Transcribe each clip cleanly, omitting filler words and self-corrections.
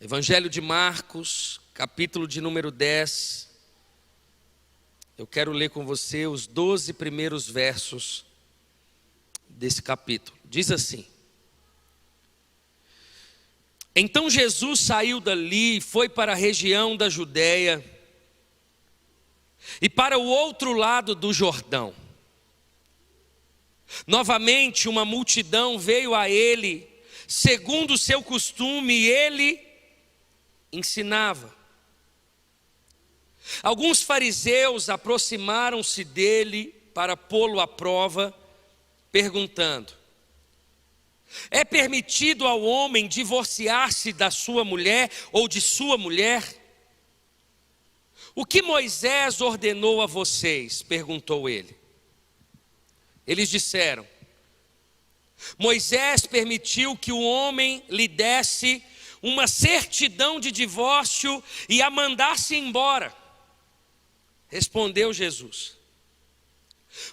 Evangelho de Marcos, capítulo de número 10. Eu quero ler com você os 12 primeiros versos desse capítulo. Diz assim: Então Jesus saiu dali e foi para a região da Judéia e para o outro lado do Jordão. Novamente uma multidão veio a ele, segundo o seu costume, e ele ensinava. Alguns fariseus aproximaram-se dele para pô-lo à prova, perguntando: É permitido ao homem divorciar-se da sua mulher ou de sua mulher? O que Moisés ordenou a vocês? Perguntou ele. Eles disseram: Moisés permitiu que o homem lhe desse uma certidão de divórcio e a mandasse embora. Respondeu Jesus: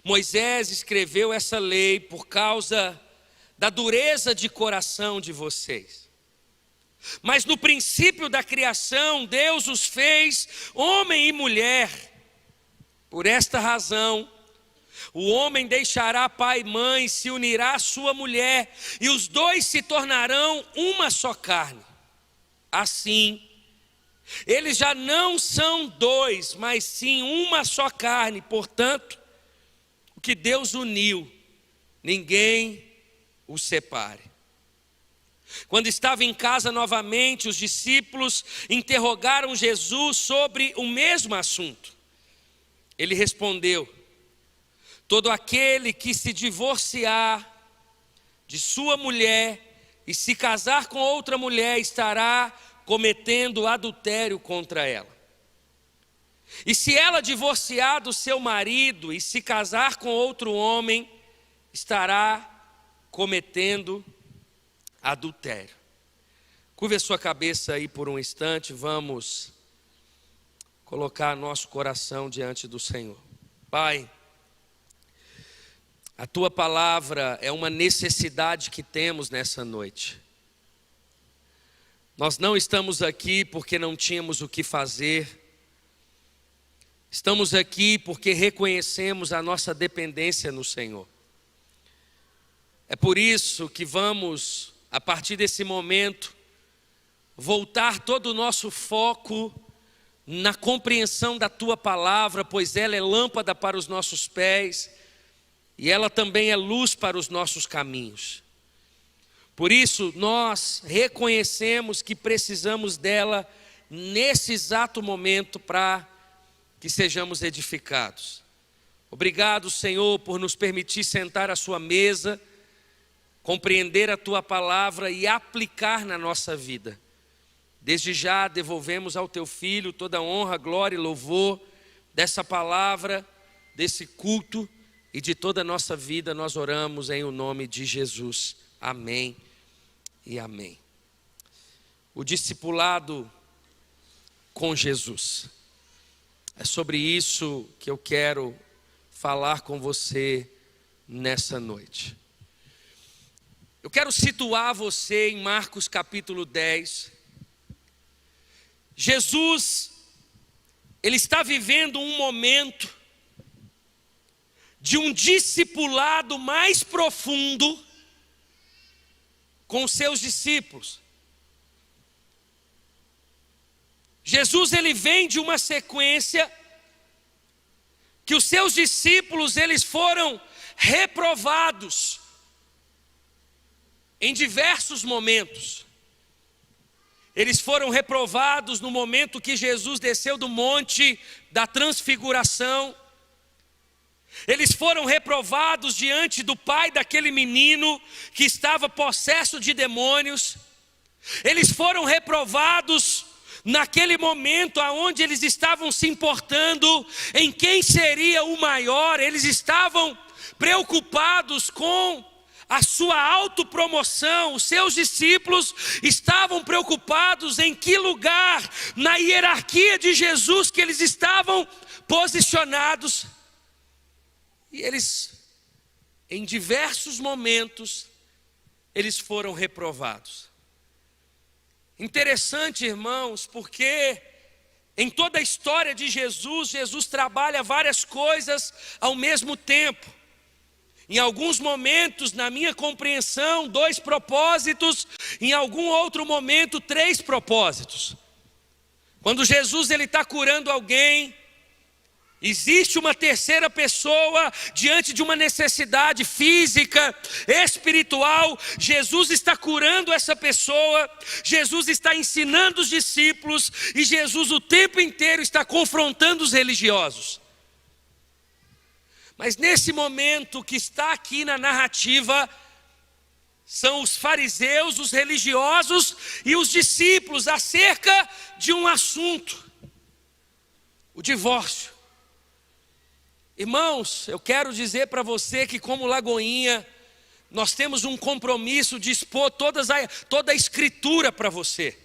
Moisés escreveu essa lei por causa da dureza de coração de vocês. Mas no princípio da criação, Deus os fez homem e mulher. Por esta razão, o homem deixará pai e mãe, se unirá à sua mulher, e os dois se tornarão uma só carne. Assim, eles já não são dois, mas sim uma só carne. Portanto, o que Deus uniu, ninguém o separe. Quando estava em casa novamente, os discípulos interrogaram Jesus sobre o mesmo assunto. Ele respondeu: Todo aquele que se divorciar de sua mulher e se casar com outra mulher estará cometendo adultério contra ela. E se ela divorciar do seu marido e se casar com outro homem, estará cometendo adultério. Curve a sua cabeça aí por um instante, vamos colocar nosso coração diante do Senhor. Pai, a Tua palavra é uma necessidade que temos nessa noite. Nós não estamos aqui porque não tínhamos o que fazer. Estamos aqui porque reconhecemos a nossa dependência no Senhor. É por isso que vamos, a partir desse momento, voltar todo o nosso foco na compreensão da Tua palavra, pois ela é lâmpada para os nossos pés e ela também é luz para os nossos caminhos. Por isso, nós reconhecemos que precisamos dela nesse exato momento para que sejamos edificados. Obrigado, Senhor, por nos permitir sentar à Sua mesa, compreender a Tua palavra e aplicar na nossa vida. Desde já devolvemos ao Teu Filho toda a honra, glória e louvor dessa palavra, desse culto e de toda a nossa vida. Nós oramos em o nome de Jesus. Amém e amém. O discipulado com Jesus. É sobre isso que eu quero falar com você nessa noite. Eu quero situar você em Marcos capítulo 10. Jesus, ele está vivendo um momento de um discipulado mais profundo com seus discípulos. Jesus, ele vem de uma sequência que os seus discípulos, eles foram reprovados em diversos momentos. Eles foram reprovados no momento que Jesus desceu do monte da transfiguração. Eles foram reprovados diante do pai daquele menino que estava possesso de demônios. Eles foram reprovados naquele momento aonde eles estavam se importando em quem seria o maior. Eles estavam preocupados com a sua autopromoção. Os seus discípulos estavam preocupados em que lugar na hierarquia de Jesus que eles estavam posicionados. E eles, em diversos momentos, eles foram reprovados. Interessante, irmãos, porque em toda a história de Jesus, Jesus trabalha várias coisas ao mesmo tempo. Em alguns momentos, na minha compreensão, 2 propósitos, em algum outro momento, 3 propósitos. Quando Jesus está curando alguém, existe uma terceira pessoa diante de uma necessidade física, espiritual. Jesus está curando essa pessoa, Jesus está ensinando os discípulos e Jesus o tempo inteiro está confrontando os religiosos. Mas nesse momento que está aqui na narrativa, são os fariseus, os religiosos e os discípulos acerca de um assunto: o divórcio. Irmãos, eu quero dizer para você que como Lagoinha, nós temos um compromisso de expor toda a escritura para você.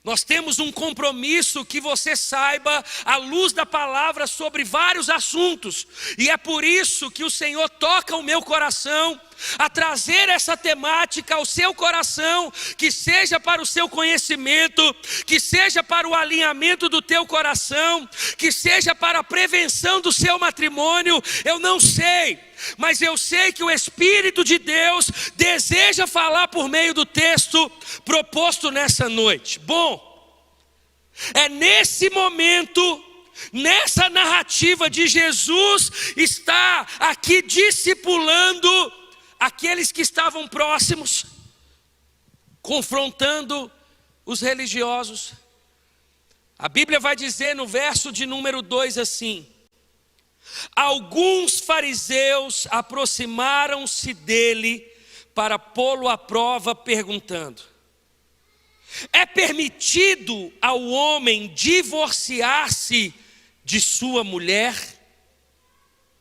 Nós temos um compromisso que você saiba à luz da palavra sobre vários assuntos. E é por isso que o Senhor toca o meu coração a trazer essa temática ao seu coração, que seja para o seu conhecimento, que seja para o alinhamento do teu coração, que seja para a prevenção do seu matrimônio. Eu não sei, mas eu sei que o Espírito de Deus deseja falar por meio do texto proposto nessa noite. Bom, é nesse momento, nessa narrativa de Jesus está aqui discipulando aqueles que estavam próximos, confrontando os religiosos. A Bíblia vai dizer no verso de número 2 assim: alguns fariseus aproximaram-se dele para pô-lo à prova, perguntando: é permitido ao homem divorciar-se de sua mulher?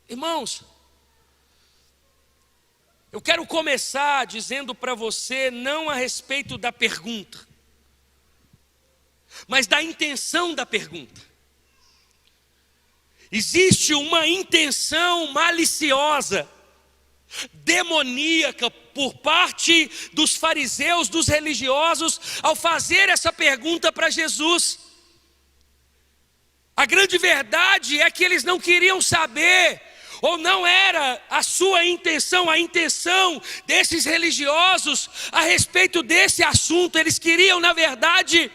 Irmãos, eu quero começar dizendo para você, não a respeito da pergunta, mas da intenção da pergunta. Existe uma intenção maliciosa, demoníaca, por parte dos fariseus, dos religiosos, ao fazer essa pergunta para Jesus. A grande verdade é que eles não queriam saber, ou não era a sua intenção, a intenção desses religiosos a respeito desse assunto. Eles queriam, na verdade,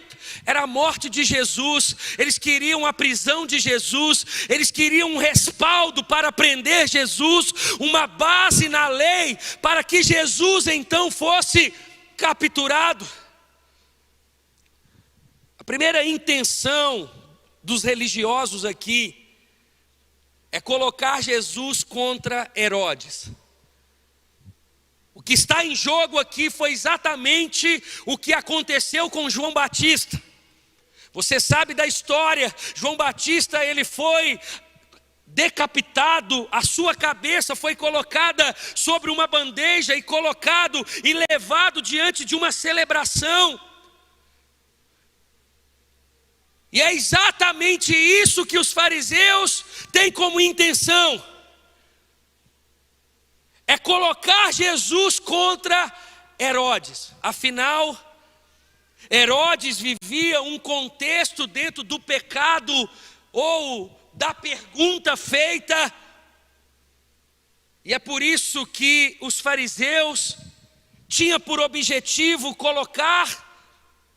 era a morte de Jesus, eles queriam a prisão de Jesus, eles queriam um respaldo para prender Jesus, uma base na lei para que Jesus então fosse capturado. A primeira intenção dos religiosos aqui é colocar Jesus contra Herodes. O que está em jogo aqui foi exatamente o que aconteceu com João Batista. Você sabe da história. João Batista, ele foi decapitado, a sua cabeça foi colocada sobre uma bandeja e colocado e levado diante de uma celebração. E é exatamente isso que os fariseus têm como intenção. É colocar Jesus contra Herodes. Afinal, Herodes vivia um contexto dentro do pecado ou da pergunta feita. E é por isso que os fariseus tinham por objetivo colocar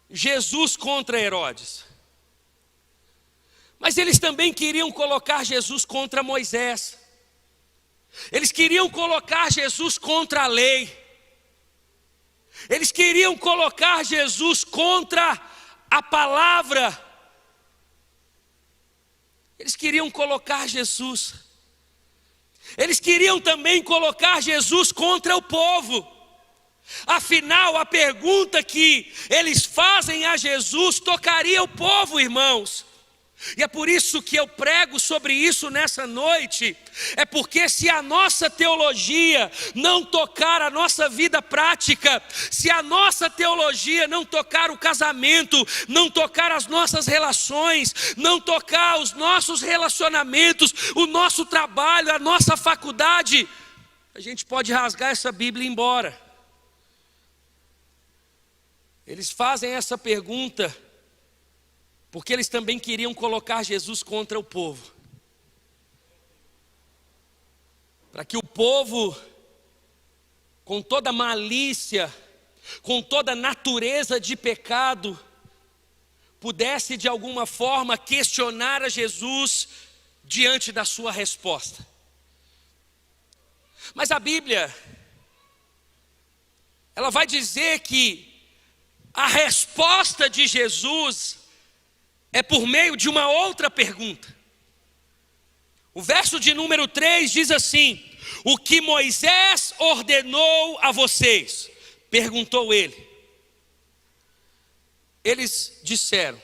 Jesus contra Herodes. Mas eles também queriam colocar Jesus contra Moisés. Eles queriam colocar Jesus contra a lei. Eles queriam colocar Jesus contra a palavra. Eles queriam colocar Jesus. Eles queriam também colocar Jesus contra o povo. Afinal, a pergunta que eles fazem a Jesus tocaria o povo, irmãos. E é por isso que eu prego sobre isso nessa noite. É porque se a nossa teologia não tocar a nossa vida prática, se a nossa teologia não tocar o casamento, não tocar as nossas relações, não tocar os nossos relacionamentos, o nosso trabalho, a nossa faculdade, a gente pode rasgar essa Bíblia e ir embora. Eles fazem essa pergunta porque eles também queriam colocar Jesus contra o povo. Para que o povo, com toda malícia, com toda natureza de pecado, pudesse de alguma forma questionar a Jesus diante da sua resposta. Mas a Bíblia, ela vai dizer que a resposta de Jesus é por meio de uma outra pergunta. O verso de número 3 diz assim: o que Moisés ordenou a vocês? Perguntou ele. Eles disseram: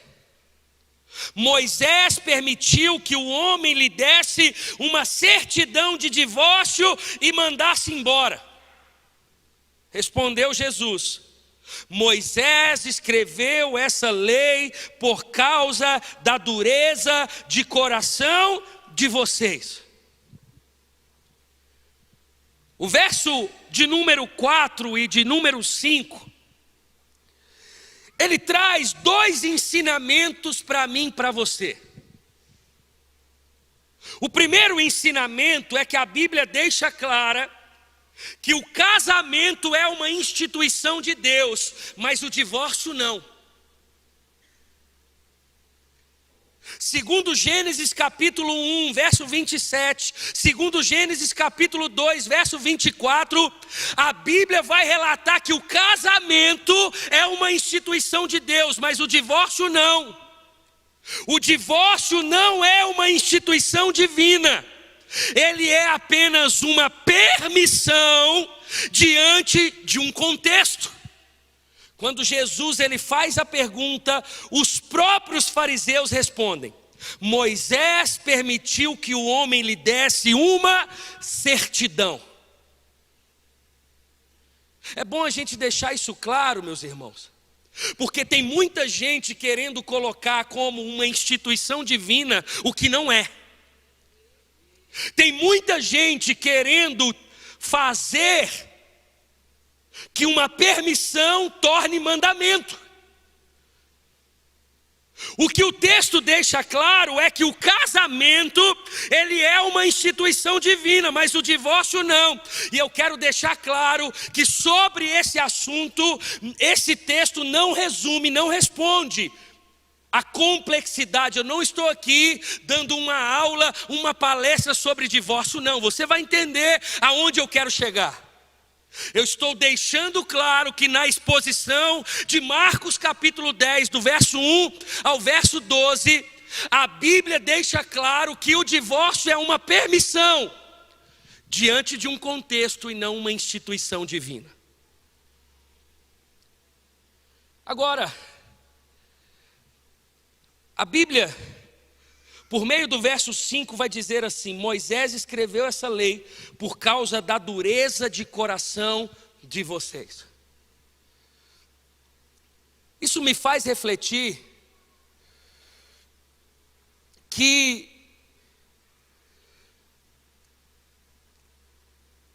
Moisés permitiu que o homem lhe desse uma certidão de divórcio e mandasse embora. Respondeu Jesus: Moisés escreveu essa lei por causa da dureza de coração de vocês. O verso de número 4 e de número 5, ele traz dois ensinamentos para mim e para você. O primeiro ensinamento é que a Bíblia deixa clara que o casamento é uma instituição de Deus, mas o divórcio não. Segundo Gênesis capítulo 1, verso 27, segundo Gênesis capítulo 2, verso 24, a Bíblia vai relatar que o casamento é uma instituição de Deus, mas o divórcio não. O divórcio não é uma instituição divina. Ele é apenas uma permissão diante de um contexto. Quando Jesus ele faz a pergunta, os próprios fariseus respondem: Moisés permitiu que o homem lhe desse uma certidão. É bom a gente deixar isso claro, meus irmãos, porque tem muita gente querendo colocar como uma instituição divina o que não é. Tem muita gente querendo fazer que uma permissão torne mandamento. O que o texto deixa claro é que o casamento, ele é uma instituição divina, mas o divórcio não. E eu quero deixar claro que sobre esse assunto, esse texto não resume, não responde a complexidade. Eu não estou aqui dando uma aula, uma palestra sobre divórcio, não. Você vai entender aonde eu quero chegar. Eu estou deixando claro que na exposição de Marcos capítulo 10, do verso 1 ao verso 12, a Bíblia deixa claro que o divórcio é uma permissão diante de um contexto e não uma instituição divina. Agora, a Bíblia, por meio do verso 5, vai dizer assim: Moisés escreveu essa lei por causa da dureza de coração de vocês. Isso me faz refletir que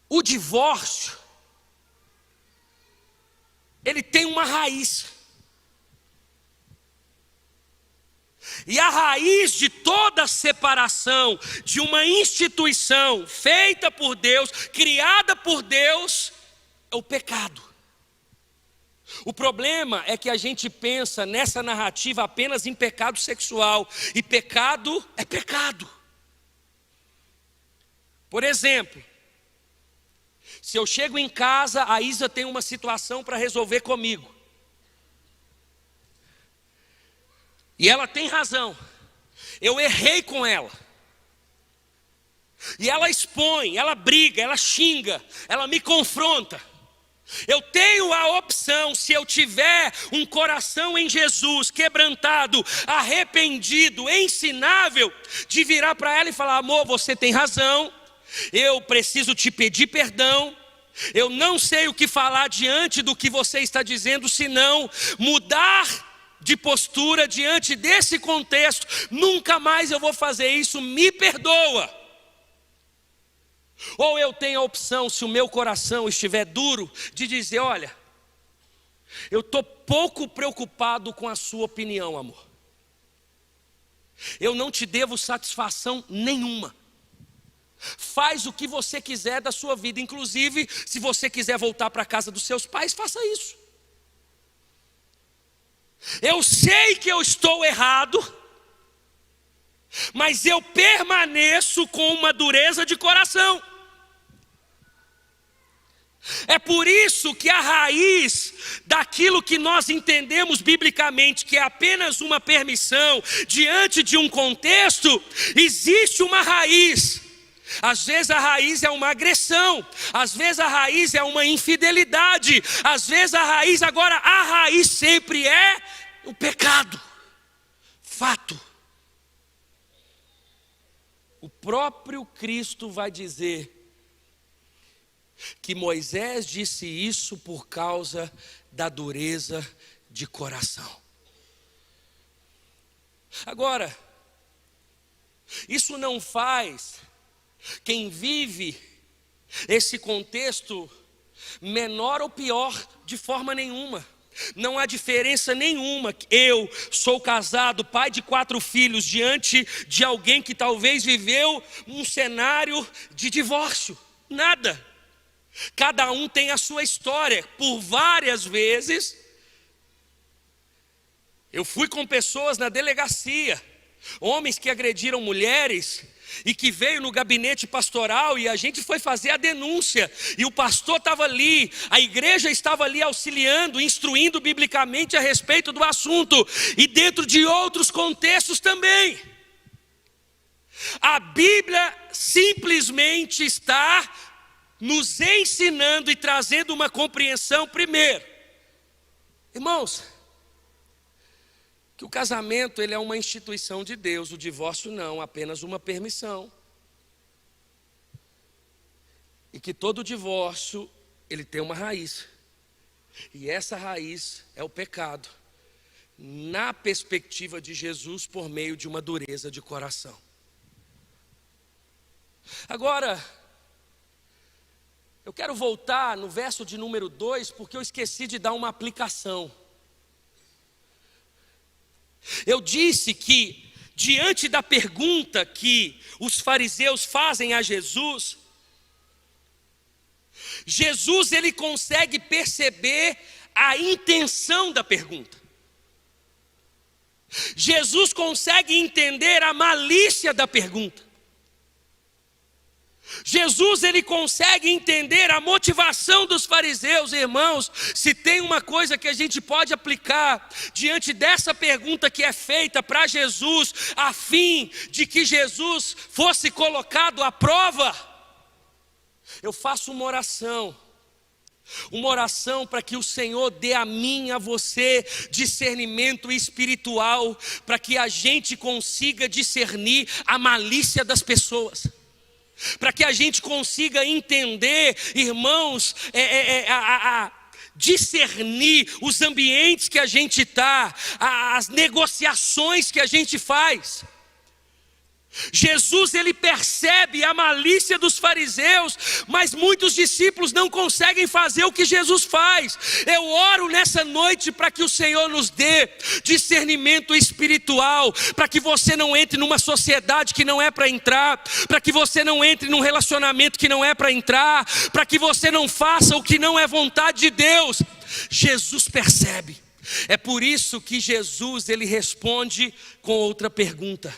o divórcio, ele tem uma raiz. E a raiz de toda separação de uma instituição feita por Deus, criada por Deus, é o pecado. O problema é que a gente pensa nessa narrativa apenas em pecado sexual, e pecado é pecado. Por exemplo, se eu chego em casa, a Isa tem uma situação para resolver comigo. E ela tem razão, eu errei com ela. E ela expõe, ela briga, ela xinga, ela me confronta. Eu tenho a opção, se eu tiver um coração em Jesus, quebrantado, arrependido, ensinável, de virar para ela e falar: amor, você tem razão, eu preciso te pedir perdão. Eu não sei o que falar diante do que você está dizendo, senão mudar de postura diante desse contexto. Nunca mais eu vou fazer isso, me perdoa. Ou eu tenho a opção, se o meu coração estiver duro, de dizer: olha, Eu estou pouco preocupado com a sua opinião, amor. Eu não te devo satisfação nenhuma. Faz o que você quiser da sua vida, inclusive se você quiser voltar para a casa dos seus pais, faça isso. Eu sei que eu estou errado, mas eu permaneço com uma dureza de coração. É por isso que a raiz daquilo que nós entendemos biblicamente, que é apenas uma permissão diante de um contexto, existe uma raiz. Às vezes a raiz é uma agressão, às vezes a raiz é uma infidelidade, às vezes a raiz sempre é o pecado, fato. O próprio Cristo vai dizer que Moisés disse isso por causa da dureza de coração. Agora, isso não faz quem vive esse contexto menor ou pior de forma nenhuma. Não há diferença nenhuma. Eu sou casado, pai de 4 filhos, diante de alguém que talvez viveu um cenário de divórcio. Nada. Cada um tem a sua história. Por várias vezes eu fui com pessoas na delegacia, homens que agrediram mulheres, e que veio no gabinete pastoral, e a gente foi fazer a denúncia, e o pastor estava ali, a igreja estava ali auxiliando, instruindo biblicamente a respeito do assunto, e dentro de outros contextos também. A Bíblia simplesmente está nos ensinando e trazendo uma compreensão primeiro. Irmãos, que o casamento ele é uma instituição de Deus, o divórcio não, apenas uma permissão. E que todo divórcio ele tem uma raiz. E essa raiz é o pecado, na perspectiva de Jesus, por meio de uma dureza de coração. Agora, eu quero voltar no verso de número 2, porque eu esqueci de dar uma aplicação. Eu disse que, diante da pergunta que os fariseus fazem a Jesus, Jesus ele consegue perceber a intenção da pergunta. Jesus consegue entender a malícia da pergunta. Jesus ele consegue entender a motivação dos fariseus. Irmãos, se tem uma coisa que a gente pode aplicar diante dessa pergunta que é feita para Jesus, a fim de que Jesus fosse colocado à prova, eu faço uma oração para que o Senhor dê a mim, a você, discernimento espiritual, para que a gente consiga discernir a malícia das pessoas. Para que a gente consiga entender, irmãos, discernir os ambientes que a gente está, as negociações que a gente faz. Jesus ele percebe a malícia dos fariseus, mas muitos discípulos não conseguem fazer o que Jesus faz. Eu oro nessa noite para que o Senhor nos dê discernimento espiritual, para que você não entre numa sociedade que não é para entrar, para que você não entre num relacionamento que não é para entrar, para que você não faça o que não é vontade de Deus. Jesus percebe. É por isso que Jesus ele responde com outra pergunta.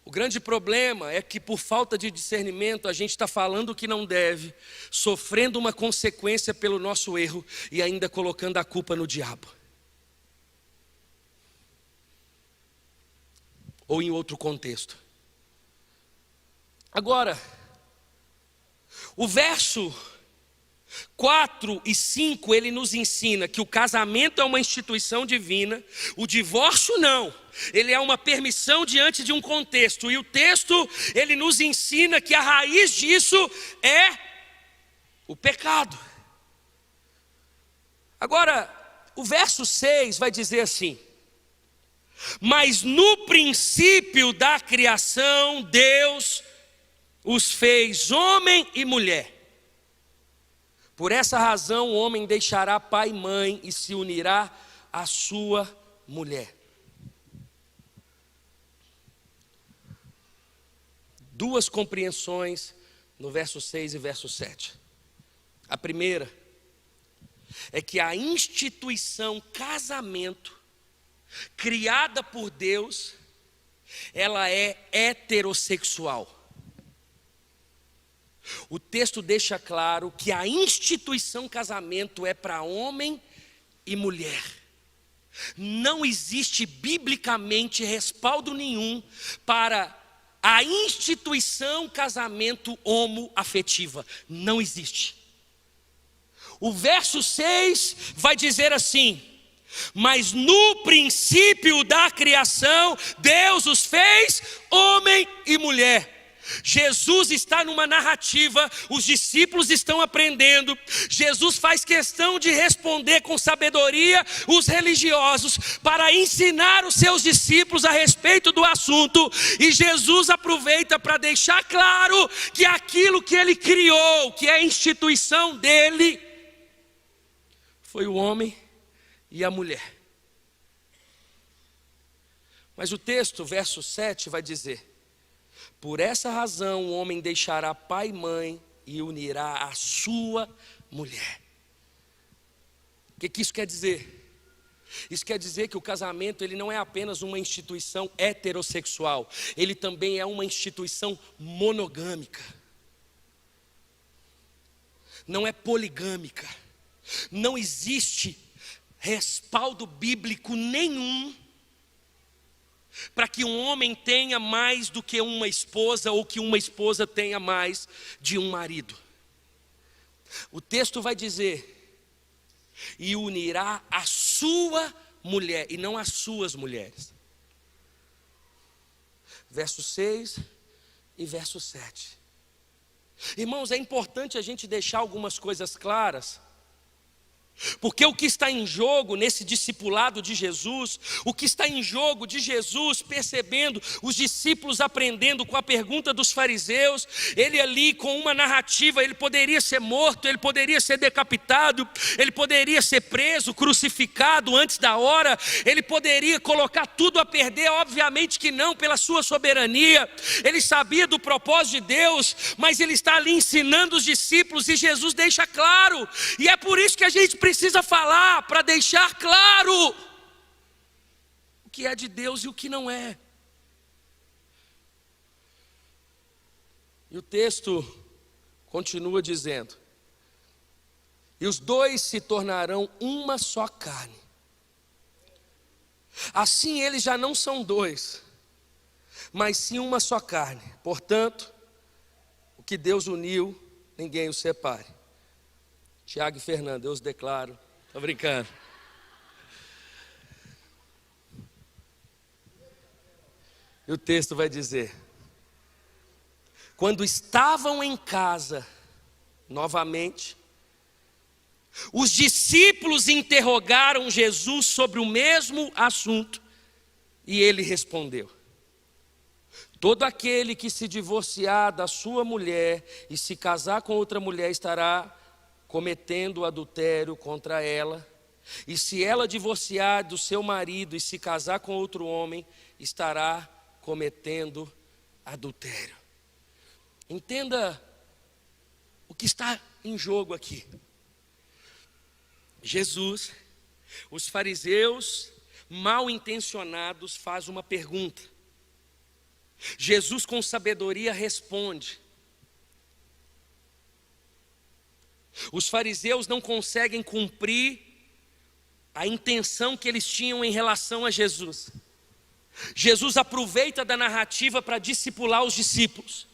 O grande problema é que por falta de discernimento a gente está falando o que não deve, sofrendo uma consequência pelo nosso erro e ainda colocando a culpa no diabo. Ou em outro contexto. Agora, o verso 4 e 5 ele nos ensina que o casamento é uma instituição divina, o divórcio não. Ele é uma permissão diante de um contexto. E o texto, ele nos ensina que a raiz disso é o pecado. Agora, o verso 6 vai dizer assim: mas no princípio da criação, Deus os fez homem e mulher. Por essa razão o homem deixará pai e mãe e se unirá à sua mulher. Duas compreensões no verso 6 e verso 7. A primeira é que a instituição casamento, criada por Deus, ela é heterossexual. O texto deixa claro que a instituição casamento é para homem e mulher. Não existe biblicamente respaldo nenhum para a instituição casamento homoafetiva. Não existe. O verso 6 vai dizer assim: mas no princípio da criação, Deus os fez homem e mulher. Jesus está numa narrativa, os discípulos estão aprendendo, Jesus faz questão de responder com sabedoria os religiosos, para ensinar os seus discípulos a respeito do assunto, e Jesus aproveita para deixar claro que aquilo que ele criou, que é a instituição dele, foi o homem e a mulher. Mas o texto, verso 7, vai dizer: por essa razão o homem deixará pai e mãe e unirá a sua mulher. O que isso quer dizer? Isso quer dizer que o casamento ele não é apenas uma instituição heterossexual, ele também é uma instituição monogâmica. Não é poligâmica. Não existe respaldo bíblico nenhum para que um homem tenha mais do que uma esposa ou que uma esposa tenha mais de um marido. O texto vai dizer: e unirá a sua mulher, e não as suas mulheres. Verso 6 e verso 7. Irmãos, é importante a gente deixar algumas coisas claras, porque o que está em jogo nesse discipulado de Jesus, o que está em jogo de Jesus percebendo, os discípulos aprendendo com a pergunta dos fariseus, ele ali com uma narrativa, ele poderia ser morto, ele poderia ser decapitado, ele poderia ser preso, crucificado antes da hora, ele poderia colocar tudo a perder, obviamente que não, pela sua soberania, ele sabia do propósito de Deus, mas ele está ali ensinando os discípulos e Jesus deixa claro, e é por isso que a gente precisa falar, para deixar claro o que é de Deus e o que não é. E o texto continua dizendo: e os dois se tornarão uma só carne. Assim eles já não são dois, mas sim uma só carne. Portanto, o que Deus uniu, ninguém o separe. Tiago e Fernando, eu os declaro. Estou brincando. E o texto vai dizer: quando estavam em casa, novamente, os discípulos interrogaram Jesus sobre o mesmo assunto, e ele respondeu: todo aquele que se divorciar da sua mulher e se casar com outra mulher estará cometendo adultério contra ela, e se ela divorciar do seu marido e se casar com outro homem, estará cometendo adultério. Entenda o que está em jogo aqui. Jesus, os fariseus mal intencionados fazem uma pergunta. Jesus com sabedoria responde. Os fariseus não conseguem cumprir a intenção que eles tinham em relação a Jesus. Jesus aproveita da narrativa para discipular os discípulos.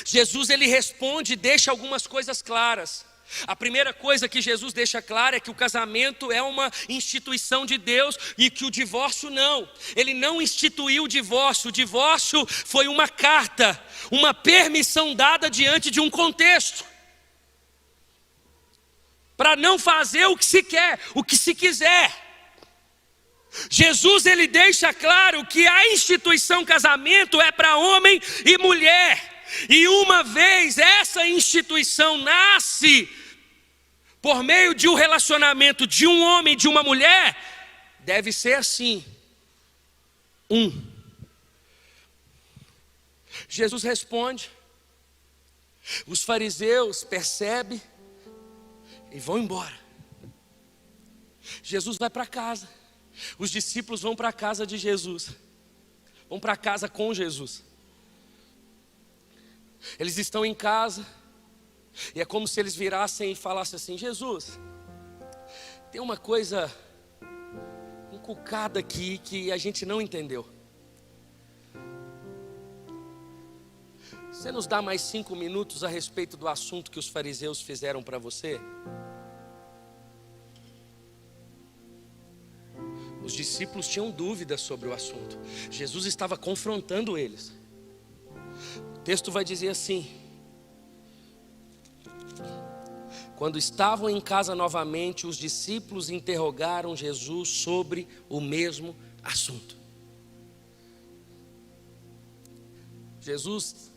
Jesus ele responde e deixa algumas coisas claras. A primeira coisa que Jesus deixa clara é que o casamento é uma instituição de Deus e que o divórcio não. Ele não instituiu o divórcio foi uma carta, uma permissão dada diante de um contexto. Para não fazer o que se quer, o que se quiser. Jesus ele deixa claro que a instituição casamento é para homem e mulher. E uma vez essa instituição nasce por meio de um relacionamento de um homem e de uma mulher, deve ser assim. Jesus responde, os fariseus percebem e vão embora. Jesus vai para casa, os discípulos vão para a casa de Jesus, vão para casa com Jesus. Eles estão em casa, e é como se eles virassem e falassem assim: Jesus, tem uma coisa encucada aqui que a gente não entendeu. Você nos dá mais 5 minutos a respeito do assunto que os fariseus fizeram para você? Os discípulos tinham dúvidas sobre o assunto. Jesus estava confrontando eles. O texto vai dizer assim: quando estavam em casa novamente, os discípulos interrogaram Jesus sobre o mesmo assunto. Jesus,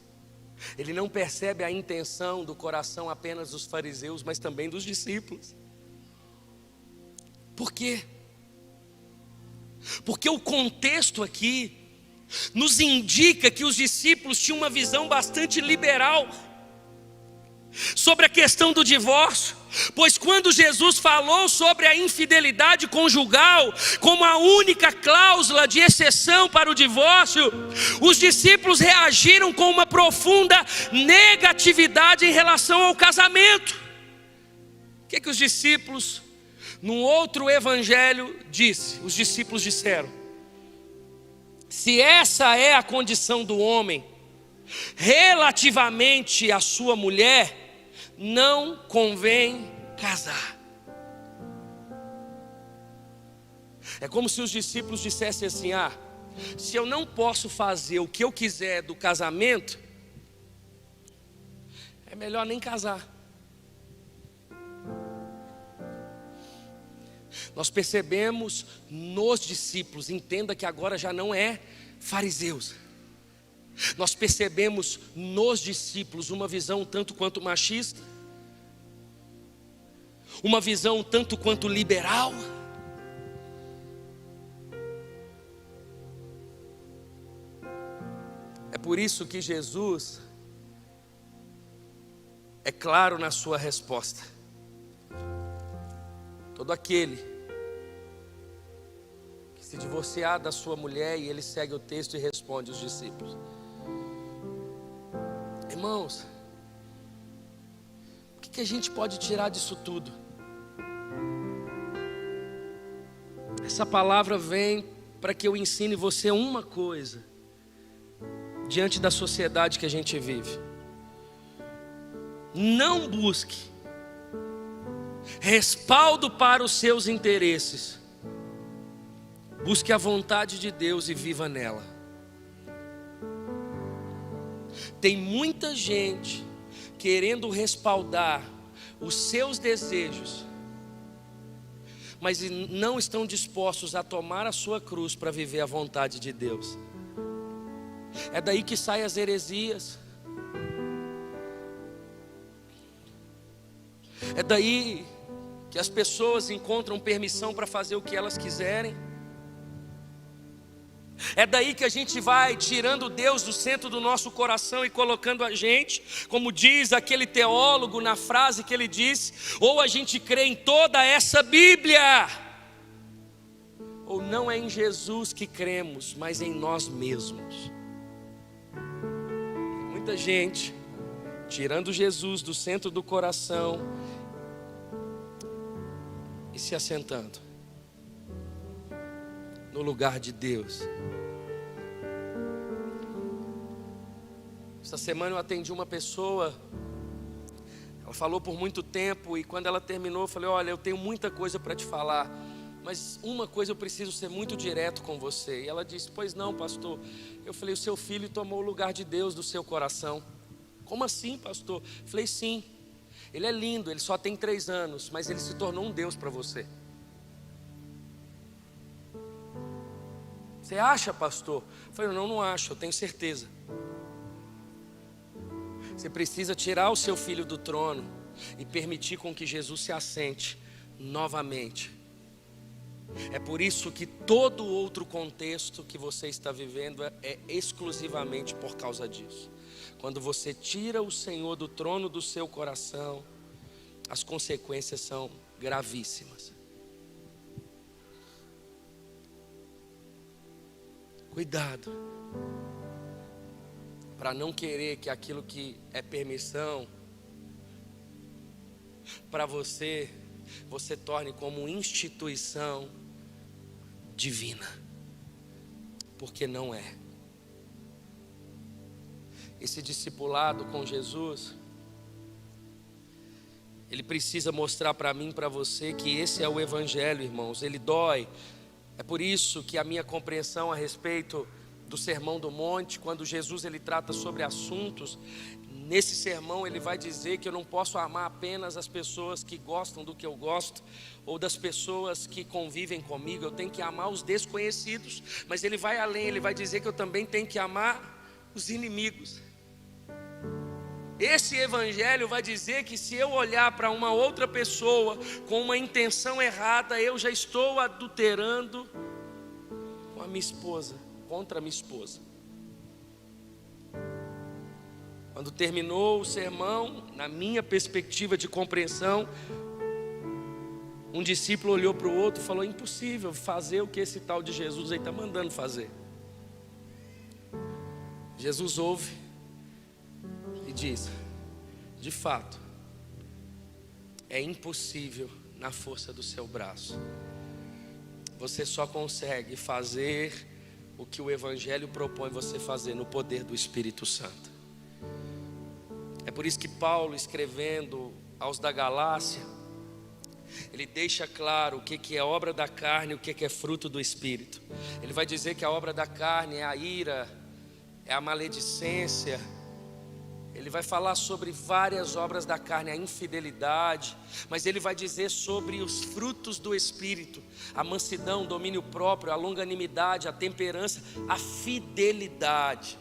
ele não percebe a intenção do coração apenas dos fariseus, mas também dos discípulos. Por quê? Porque o contexto aqui nos indica que os discípulos tinham uma visão bastante liberal sobre a questão do divórcio, pois quando Jesus falou sobre a infidelidade conjugal como a única cláusula de exceção para o divórcio, os discípulos reagiram com uma profunda negatividade em relação ao casamento. O que os discípulos, num outro evangelho, os discípulos disseram: se essa é a condição do homem relativamente à sua mulher, não convém casar. É como se os discípulos dissessem assim: se eu não posso fazer o que eu quiser do casamento, é melhor nem casar. Nós percebemos nos discípulos, entenda que agora já não é fariseus. Nós percebemos nos discípulos uma visão tanto quanto machista, uma visão tanto quanto liberal. É por isso que Jesus é claro na sua resposta: todo aquele que se divorciar da sua mulher, e ele segue o texto e responde aos discípulos. Irmãos, o que a gente pode tirar disso tudo? Essa palavra vem para que eu ensine você uma coisa diante da sociedade que a gente vive: não busque respaldo para os seus interesses, busque a vontade de Deus e viva nela. Tem muita gente querendo respaldar os seus desejos, mas não estão dispostos a tomar a sua cruz para viver a vontade de Deus. É daí que saem as heresias. É daí que as pessoas encontram permissão para fazer o que elas quiserem. É daí que a gente vai tirando Deus do centro do nosso coração e colocando a gente, como diz aquele teólogo na frase que ele disse: ou a gente crê em toda essa Bíblia, ou não é em Jesus que cremos, mas em nós mesmos. Tem muita gente tirando Jesus do centro do coração e se assentando no lugar de Deus. Essa semana eu atendi uma pessoa. Ela falou por muito tempo, e quando ela terminou eu falei: olha, eu tenho muita coisa para te falar, mas uma coisa eu preciso ser muito direto com você. E ela disse: pois não, pastor. Eu falei: o seu filho tomou o lugar de Deus do seu coração. Como assim, pastor? Eu falei: sim, ele é lindo, ele só tem 3 anos, mas ele se tornou um Deus para você. Você acha, pastor? Eu falei: não acho, eu tenho certeza. Você precisa tirar o seu filho do trono e permitir com que Jesus se assente novamente. É por isso que todo outro contexto que você está vivendo é exclusivamente por causa disso. Quando você tira o Senhor do trono do seu coração, as consequências são gravíssimas. Cuidado para não querer que aquilo que é permissão para você torne como instituição divina, porque não é. Esse discipulado com Jesus, ele precisa mostrar para mim e para você que esse é o Evangelho, irmãos. Ele dói. É por isso que a minha compreensão a respeito do Sermão do Monte, quando Jesus ele trata sobre assuntos, nesse sermão ele vai dizer que eu não posso amar apenas as pessoas que gostam do que eu gosto, ou das pessoas que convivem comigo. Eu tenho que amar os desconhecidos, mas ele vai além, ele vai dizer que eu também tenho que amar os inimigos. Esse evangelho vai dizer que se eu olhar para uma outra pessoa com uma intenção errada, eu já estou adulterando com a minha esposa, contra a minha esposa. Quando terminou o sermão, na minha perspectiva de compreensão, um discípulo olhou para o outro e falou: impossível fazer o que esse tal de Jesus aí está mandando fazer. Jesus ouve e diz: de fato, é impossível na força do seu braço. Você só consegue fazer o que o Evangelho propõe você fazer no poder do Espírito Santo. É por isso que Paulo, escrevendo aos da Galácia, ele deixa claro o que é obra da carne e o que é fruto do Espírito. Ele vai dizer que a obra da carne é a ira, é a maledicência. Ele vai falar sobre várias obras da carne, a infidelidade, mas ele vai dizer sobre os frutos do Espírito: a mansidão, o domínio próprio, a longanimidade, a temperança, a fidelidade.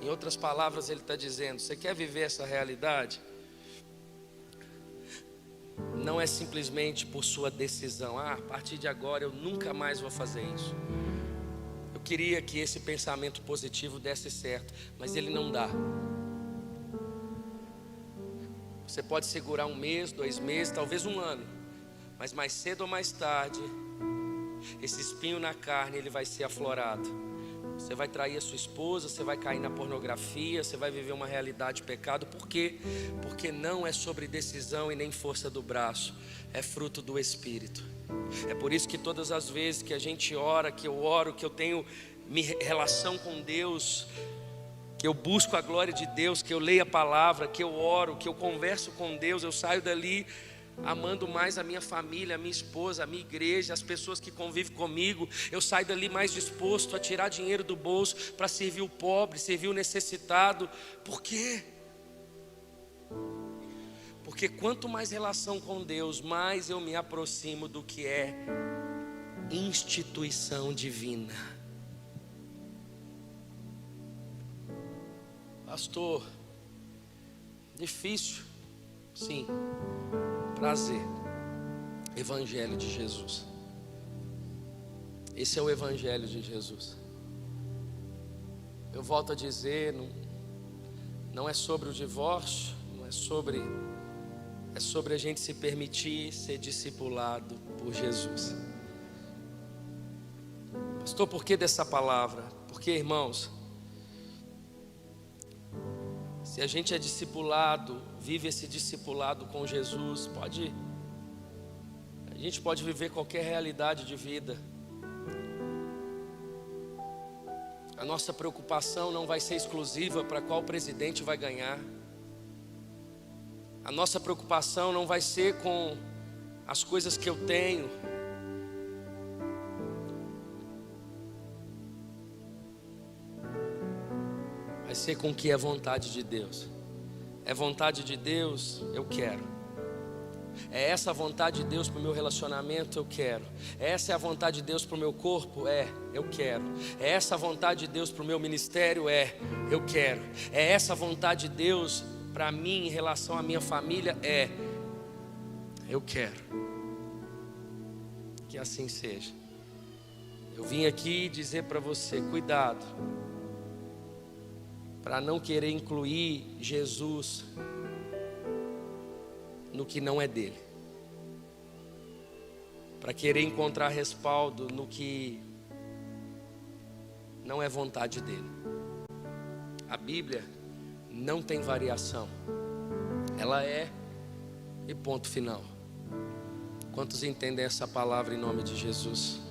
Em outras palavras, ele está dizendo: você quer viver essa realidade? Não é simplesmente por sua decisão: a partir de agora eu nunca mais vou fazer isso. Eu queria que esse pensamento positivo desse certo, mas ele não dá. Você pode segurar 1 mês, 2 meses, talvez 1 ano, mas mais cedo ou mais tarde, esse espinho na carne ele vai ser aflorado. Você vai trair a sua esposa, você vai cair na pornografia, você vai viver uma realidade de pecado. Por quê? Porque não é sobre decisão e nem força do braço, é fruto do Espírito. É por isso que todas as vezes que a gente ora, que eu oro, que eu tenho relação com Deus, que eu busco a glória de Deus, que eu leio a palavra, que eu oro, que eu converso com Deus, eu saio dali amando mais a minha família, a minha esposa, a minha igreja, as pessoas que convivem comigo. Eu saio dali mais disposto a tirar dinheiro do bolso para servir o pobre, servir o necessitado. Por quê? Porque quanto mais relação com Deus, mais eu me aproximo do que é instituição divina. Pastor, difícil? Sim. Prazer. Evangelho de Jesus. Esse é o Evangelho de Jesus. Eu volto a dizer, não é sobre o divórcio, não é sobre, é sobre a gente se permitir ser discipulado por Jesus. Pastor, por que dessa palavra? Porque, irmãos, se a gente é discipulado, vive esse discipulado com Jesus, a gente pode viver qualquer realidade de vida. A nossa preocupação não vai ser exclusiva para qual presidente vai ganhar. A nossa preocupação não vai ser com as coisas que eu tenho. Vai ser com o que é vontade de Deus. É vontade de Deus, eu quero. É essa a vontade de Deus para o meu relacionamento? Eu quero. Essa é a vontade de Deus para o meu corpo? Eu quero. É essa a vontade de Deus para o meu ministério? Eu quero. É essa a vontade de Deus para mim em relação à minha família? Eu quero. Que assim seja. Eu vim aqui dizer para você, cuidado, para não querer incluir Jesus no que não é dele, para querer encontrar respaldo no que não é vontade dele. A Bíblia não tem variação, ela é e ponto final. Quantos entendem essa palavra em nome de Jesus?